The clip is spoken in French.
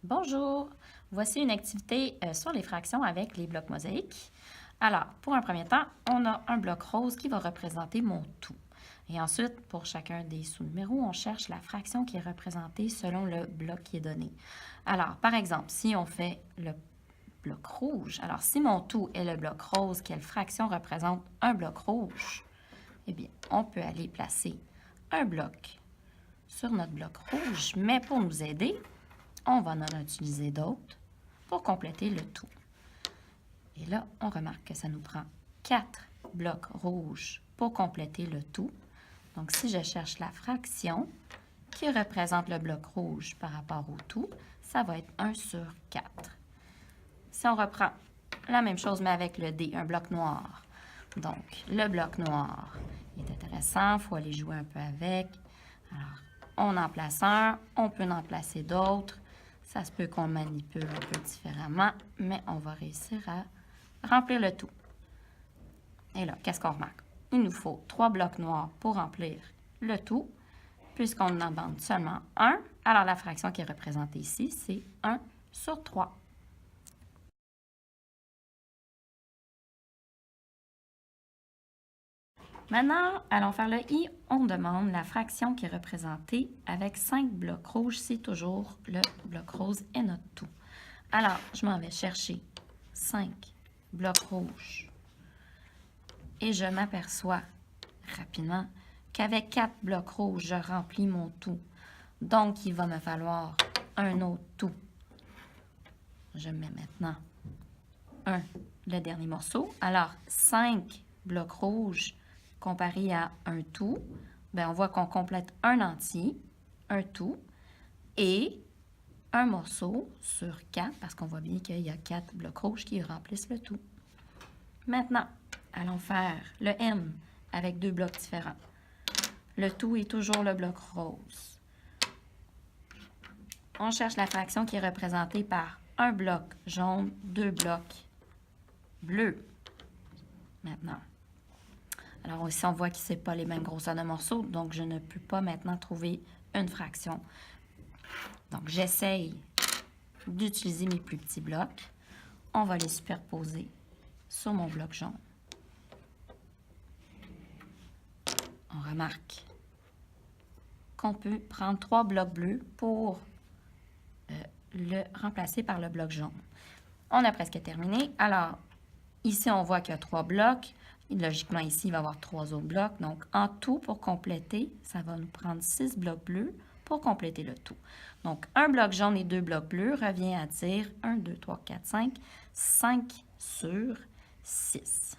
Bonjour, voici une activité sur les fractions avec les blocs mosaïques. Alors, pour un premier temps, on a un bloc rose qui va représenter mon tout. Et ensuite, pour chacun des sous-numéros, on cherche la fraction qui est représentée selon le bloc qui est donné. Alors, par exemple, si on fait le bloc rouge, alors si mon tout est le bloc rose, quelle fraction représente un bloc rouge? Eh bien, on peut aller placer un bloc sur notre bloc rouge, mais pour nous aider, on va en utiliser d'autres pour compléter le tout. Et là, on remarque que ça nous prend 4 blocs rouges pour compléter le tout. Donc, si je cherche la fraction qui représente le bloc rouge par rapport au tout, ça va être 1 sur 4. Si on reprend la même chose, mais avec le D, un bloc noir. Donc, le bloc noir est intéressant, il faut aller jouer un peu avec. Alors, on en place un, on peut en placer d'autres. Ça se peut qu'on manipule un peu différemment, mais on va réussir à remplir le tout. Et là, qu'est-ce qu'on remarque? Il nous faut 3 blocs noirs pour remplir le tout, puisqu'on en demande seulement un. Alors, la fraction qui est représentée ici, c'est 1 sur 3. Maintenant, allons faire le i. On demande la fraction qui est représentée avec 5 blocs rouges. C'est toujours le bloc rose et notre tout. Alors, je m'en vais chercher 5 blocs rouges. Et je m'aperçois rapidement qu'avec 4 blocs rouges, je remplis mon tout. Donc, il va me falloir un autre tout. Je mets maintenant le dernier morceau. Alors, 5 blocs rouges comparé à un tout, bien, on voit qu'on complète un entier, un tout, et un morceau sur 4, parce qu'on voit bien qu'il y a 4 blocs rouges qui remplissent le tout. Maintenant, allons faire le M avec 2 blocs différents. Le tout est toujours le bloc rose. On cherche la fraction qui est représentée par un bloc jaune, 2 blocs bleus. Maintenant, alors ici, on voit que ce n'est pas les mêmes grosseurs de morceaux, donc je ne peux pas maintenant trouver une fraction. Donc, j'essaye d'utiliser mes plus petits blocs. On va les superposer sur mon bloc jaune. On remarque qu'on peut prendre 3 blocs bleus pour le remplacer par le bloc jaune. On a presque terminé. Alors, ici, on voit qu'il y a 3 blocs. Logiquement, ici, il va y avoir 3 autres blocs. Donc, en tout, pour compléter, ça va nous prendre 6 blocs bleus pour compléter le tout. Donc, un bloc jaune et 2 blocs bleus revient à dire 1, 2, 3, 4, 5 sur 6.